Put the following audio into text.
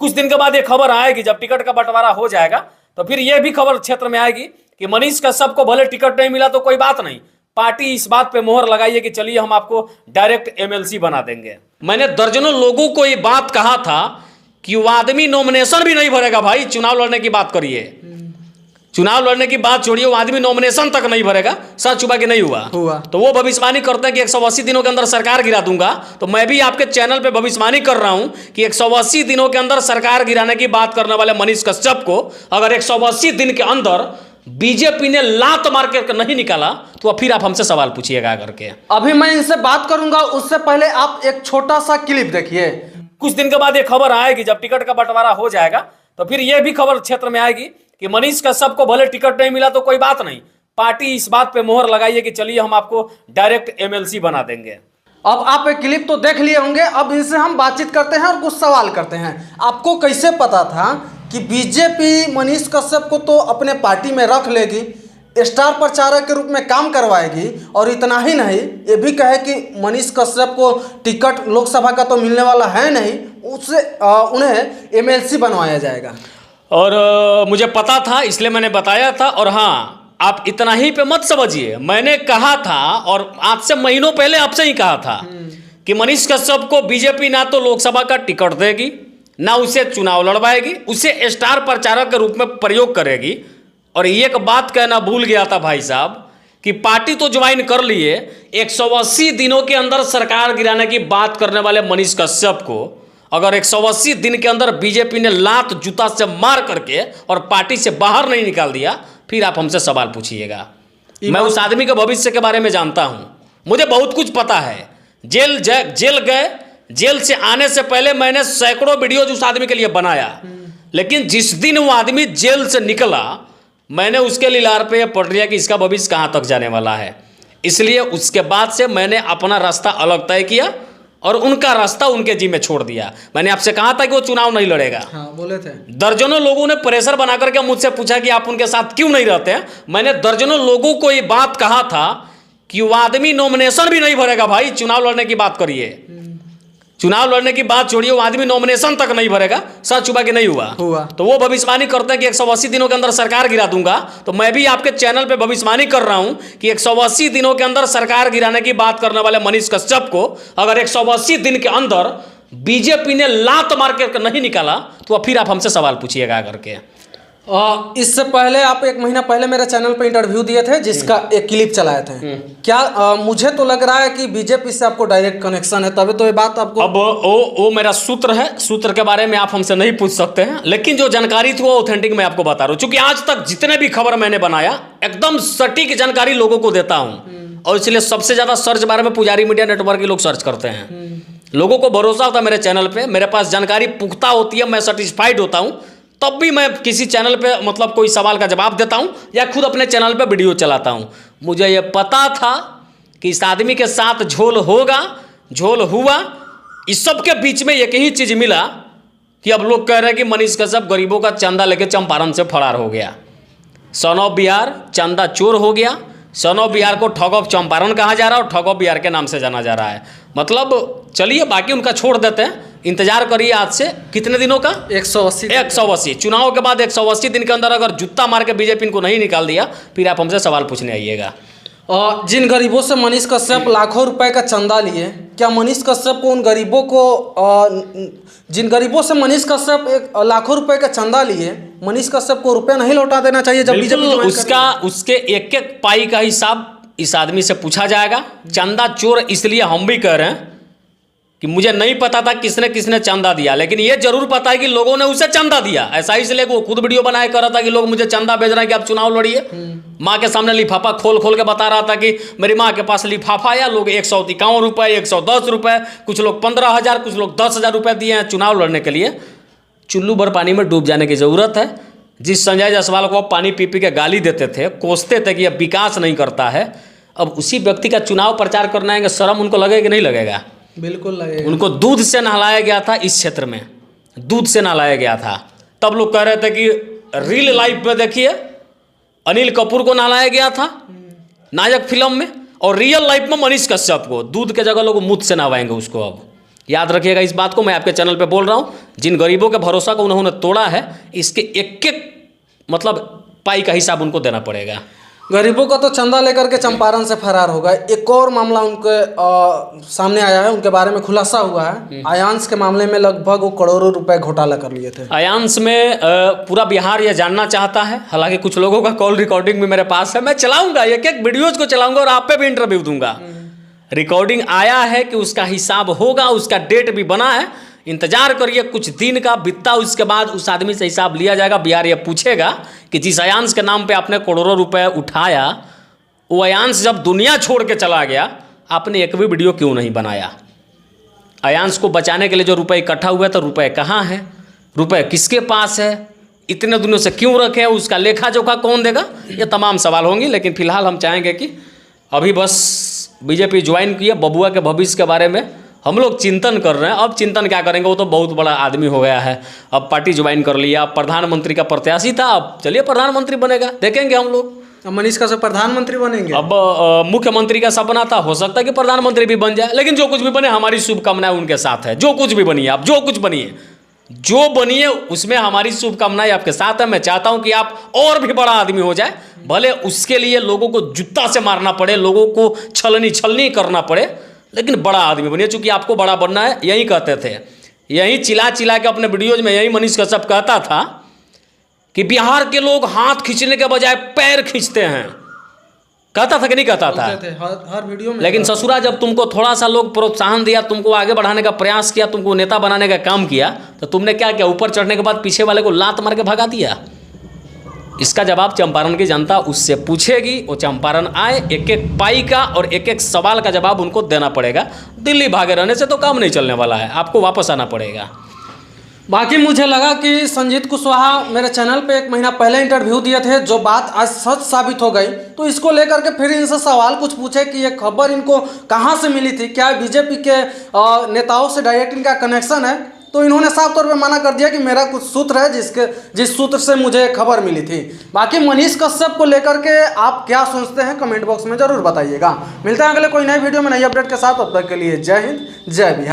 कुछ दिन के बाद ये खबर आएगी, जब टिकट का बंटवारा हो जाएगा तो फिर ये भी खबर क्षेत्र में आएगी कि मनीष कश्यप को भले टिकट नहीं मिला तो कोई बात नहीं, पार्टी इस बात पे मोहर लगाई है कि चलिए हम आपको डायरेक्ट एमएलसी बना देंगे। मैंने दर्जनों लोगों को ये बात कहा था कि वो आदमी नॉमिनेशन भी नहीं भरेगा भाई, चुनाव लड़ने की बात करिए, चुनाव लड़ने की बात छोड़िए, वो आदमी नॉमिनेशन तक नहीं भरेगा। सच हुआ कि नहीं हुआ? तो वो भविष्यवाणी करते हैं कि 180 दिनों के अंदर सरकार गिरा दूंगा। तो मैं भी आपके चैनल पे भविष्यवाणी कर रहा हूं कि 180 दिनों के अंदर सरकार गिराने की बात करने वाले मनीष कश्यप को अगर 180 दिन के अंदर बीजेपी ने लात मार के नहीं निकाला तो फिर आप हमसे सवाल पूछिएगा करके। अभी मैं इनसे बात करूंगा, उससे पहले आप एक छोटा सा क्लिप देखिए। कुछ दिन के बाद ये खबर आएगी, जब टिकट का बंटवारा हो जाएगा तो फिर ये भी खबर क्षेत्र में आएगी कि मनीष कश्यप को भले टिकट नहीं मिला तो कोई बात नहीं, पार्टी इस बात पे मोहर लगाई है कि चलिए हम आपको डायरेक्ट एमएलसी बना देंगे। अब आप एक क्लिप तो देख लिए होंगे, अब इनसे हम बातचीत करते हैं और कुछ सवाल करते हैं। आपको कैसे पता था कि बीजेपी मनीष कश्यप को तो अपने पार्टी में रख लेगी, स्टार प्रचारक के रूप में काम करवाएगी, और इतना ही नहीं ये भी कहे कि मनीष कश्यप को टिकट लोकसभा का तो मिलने वाला है नहीं, उससे उन्हें एमएलसी बनवाया जाएगा? और मुझे पता था इसलिए मैंने बताया था। और हाँ, आप इतना ही पे मत समझिए, मैंने कहा था और आज से महीनों पहले आपसे ही कहा था कि मनीष कश्यप को बीजेपी ना तो लोकसभा का टिकट देगी, ना उसे चुनाव लड़वाएगी, उसे स्टार प्रचारक के रूप में प्रयोग करेगी। और एक बात कहना भूल गया था भाई साहब कि पार्टी तो ज्वाइन कर लिए, 180 दिनों के अंदर सरकार गिराने की बात करने वाले मनीष कश्यप को अगर 180 दिन के अंदर बीजेपी ने लात जूता से मार करके और पार्टी से बाहर नहीं निकाल दिया, फिर आप हमसे सवाल पूछिएगा। मैं उस आदमी के भविष्य के बारे में जानता हूं, मुझे बहुत कुछ पता है। जेल गए, जेल से आने से पहले मैंने सैकड़ों वीडियोज उस आदमी के लिए बनाया, लेकिन जिस दिन वो आदमी जेल से निकला मैंने उसके लिलार पे यह पढ़ लिया कि इसका भविष्य कहाँ तक जाने वाला है। इसलिए उसके बाद से मैंने अपना रास्ता अलग तय किया और उनका रास्ता उनके जी में छोड़ दिया। मैंने आपसे कहा था कि वो चुनाव नहीं लड़ेगा। हाँ, बोले थे। दर्जनों लोगों ने प्रेशर बना करके मुझसे पूछा कि आप उनके साथ क्यों नहीं रहते हैं। मैंने दर्जनों लोगों को ये बात कहा था कि वो आदमी नॉमिनेशन भी नहीं भरेगा भाई, चुनाव लड़ने की बात करिए, चुनाव लड़ने की बात छोड़िए, वो आदमी नॉमिनेशन तक नहीं भरेगा। सच हुआ कि नहीं हुआ? तो वो भविष्यवाणी करते हैं कि 180 दिनों के अंदर सरकार गिरा दूंगा। तो मैं भी आपके चैनल पे भविष्यवाणी कर रहा हूं कि 180 दिनों के अंदर सरकार गिराने की बात करने वाले मनीष कश्यप को अगर 180 दिन के अंदर बीजेपी ने लात मार के नहीं निकाला तो फिर आप हमसे सवाल पूछिएगा करके। इससे पहले आप 1 महीना पहले मेरे चैनल पे इंटरव्यू दिए थे जिसका एक क्लिप चलाए थे। क्या मुझे तो लग रहा है कि बीजेपी से आपको डायरेक्ट कनेक्शन है, तभी तो ये बात आपको। अब वो मेरा सूत्र है, सूत्र के बारे में आप हमसे नहीं पूछ सकते हैं, लेकिन जो जानकारी थी वो ऑथेंटिक मैं आपको बता रहा हूँ। चूंकि आज तक जितने भी खबर मैंने बनाया एकदम सटीक जानकारी लोगों को देता हूँ, और इसलिए सबसे ज्यादा सर्च बारे में पुजारी मीडिया नेटवर्क के लोग सर्च करते हैं। लोगों को भरोसा होता है मेरे चैनल पे, मेरे पास जानकारी पुख्ता होती है, मैं सेटिस्फाइड होता हूँ, तब भी मैं किसी चैनल पे मतलब कोई सवाल का जवाब देता हूं या खुद अपने चैनल पे वीडियो चलाता हूं। मुझे ये पता था कि इस आदमी के साथ झोल होगा, झोल हुआ। इस सब के बीच में एक ही चीज मिला कि अब लोग कह रहे हैं कि मनीष कश्यप गरीबों का चंदा लेके चंपारण से फरार हो गया, सन ऑफ बिहार चंदा चोर हो गया। सन ऑफ बिहार को ठग ऑफ चंपारण कहा जा रहा है और ठग ऑफ बिहार के नाम से जाना जा रहा है। मतलब चलिए बाकी उनका छोड़ देते हैं, इंतजार करिए आज से कितने दिनों का, 180 चुनाव के बाद 180 दिन के अंदर अगर जूता मार के बीजेपी को नहीं निकाल दिया फिर आप हमसे सवाल पूछने आइएगा। जिन गरीबों से मनीष कश्यप लाखों रुपए का चंदा लिए, क्या मनीष कश्यप को उन गरीबों को जिन गरीबों से मनीष कश्यप लाखों रुपए का चंदा लिए, मनीष कश्यप को रुपया नहीं लौटा देना चाहिए? जब बीजेपी उसके एक एक पाई का हिसाब इस आदमी से पूछा जाएगा। चंदा चोर इसलिए हम भी कह रहे हैं कि मुझे नहीं पता था किसने किसने चंदा दिया, लेकिन ये जरूर पता है कि लोगों ने उसे चंदा दिया। ऐसा इसलिए वो खुद वीडियो बनाया कर रहा था कि लोग मुझे चंदा भेज रहे हैं कि आप चुनाव लड़िए। माँ के सामने लिफाफा खोल खोल के बता रहा था कि मेरी माँ के पास लिफाफा आया, लोग 151 रुपये, 110 रुपये, कुछ लोग 15,000, कुछ लोग 10,000 रुपये दिए हैं चुनाव लड़ने के लिए। चुल्लू भर पानी में डूब जाने की जरूरत है। जिस संजय जायसवाल को पानी पी पी के गाली देते थे, कोसते थे कि यह विकास नहीं करता है, अब उसी व्यक्ति का चुनाव प्रचार करना है, शर्म उनको लगेगा कि नहीं लगेगा? बिल्कुल लगेगा। उनको दूध से नहलाया गया था, इस क्षेत्र में दूध से नहलाया गया था। तब लोग कह रहे थे कि रियल लाइफ में देखिए अनिल कपूर को नहलाया गया था नायक फिल्म में, और रियल लाइफ में मनीष कश्यप को दूध के जगह लोग मुझ से नहवाएंगे उसको। अब याद रखिएगा इस बात को, मैं आपके चैनल पे बोल रहा हूँ। जिन गरीबों के भरोसा को उन्होंने तोड़ा है, इसके एक एक मतलब पाई का हिसाब उनको देना पड़ेगा। गरीबों का तो चंदा लेकर के चंपारण से फरार हो गए। एक और मामला उनके सामने आया है, उनके बारे में खुलासा हुआ है। आयांश के मामले में लगभग वो करोड़ों रुपए घोटाला कर लिए थे। आयांश में पूरा बिहार यह जानना चाहता है, हालांकि कुछ लोगों का कॉल रिकॉर्डिंग भी मेरे पास है। मैं चलाऊंगा, एक एक वीडियोज को चलाऊंगा और आप पे भी इंटरव्यू दूंगा। रिकॉर्डिंग आया है कि उसका हिसाब होगा, उसका डेट भी बना है। इंतजार करिए, कुछ दिन का बिता, उसके बाद उस आदमी से हिसाब लिया जाएगा। बिहार ये पूछेगा कि जिस अयांश के नाम पे आपने करोड़ों रुपए उठाया, वो अयांश जब दुनिया छोड़ के चला गया, आपने एक भी वीडियो क्यों नहीं बनाया? अयांश को बचाने के लिए जो रुपए इकट्ठा हुए, तो रुपए कहाँ हैं? रुपए किसके पास है? इतने दिनों से क्यों रखे? उसका लेखा जोखा कौन देगा? ये तमाम सवाल होंगे। लेकिन फिलहाल हम चाहेंगे कि अभी बस बीजेपी ज्वाइन किए, बबुआ के भविष्य के बारे में हम लोग चिंतन कर रहे हैं। अब चिंतन क्या करेंगे, वो तो बहुत बड़ा आदमी हो गया है, अब पार्टी ज्वाइन कर लिया, अब प्रधानमंत्री का प्रत्याशी था, अब चलिए प्रधानमंत्री बनेगा, देखेंगे हम लोग। मनीष कश्यप प्रधानमंत्री बनेंगे। अब मुख्यमंत्री का सपना था, हो सकता है कि प्रधानमंत्री भी बन जाए। लेकिन जो कुछ भी बने, हमारी शुभकामनाएं उनके साथ है। जो कुछ भी बनिए आप, जो कुछ बनिए, जो बनिए, उसमें हमारी शुभकामनाएं आपके साथ है। मैं चाहता हूं कि आप और भी बड़ा आदमी हो जाए, भले उसके लिए लोगों को जूता से मारना पड़े, लोगों को छलनी करना पड़े, लेकिन बड़ा आदमी बनिए। चूंकि आपको बड़ा बनना है, यही कहते थे, यही चिल्ला के अपने वीडियोज में यही मनीष कश्यप कहता था कि बिहार के लोग हाथ खींचने के बजाय पैर खींचते हैं। कहता था कि नहीं कहता था? हर वीडियो में। लेकिन ससुरा जब तुमको थोड़ा सा लोग प्रोत्साहन दिया, तुमको आगे बढ़ाने का प्रयास किया, तुमको नेता बनाने का काम किया, तो तुमने क्या किया? ऊपर चढ़ने के बाद पीछे वाले को लात मार के भगा दिया। इसका जवाब चंपारण की जनता उससे पूछेगी। वो चंपारण आए, एक एक पाई का और एक एक सवाल का जवाब उनको देना पड़ेगा। दिल्ली भागे रहने से तो काम नहीं चलने वाला है, आपको वापस आना पड़ेगा। बाकी मुझे लगा कि संजीत कुशवाहा मेरे चैनल पे 1 महीना पहले इंटरव्यू दिए थे, जो बात आज सच साबित हो गई। तो इसको लेकर के फिर इनसे सवाल कुछ पूछे कि ये खबर इनको कहाँ से मिली थी, क्या बीजेपी के नेताओं से डायरेक्ट इनका कनेक्शन है? तो इन्होंने साफ तौर पे मना कर दिया कि मेरा कुछ सूत्र है जिस सूत्र से मुझे खबर मिली थी। बाकी मनीष कश्यप को लेकर के आप क्या सोचते हैं, कमेंट बॉक्स में जरूर बताइएगा। मिलते हैं अगले कोई नए वीडियो में नई अपडेट के साथ। तब तक के लिए जय हिंद, जय बिहार।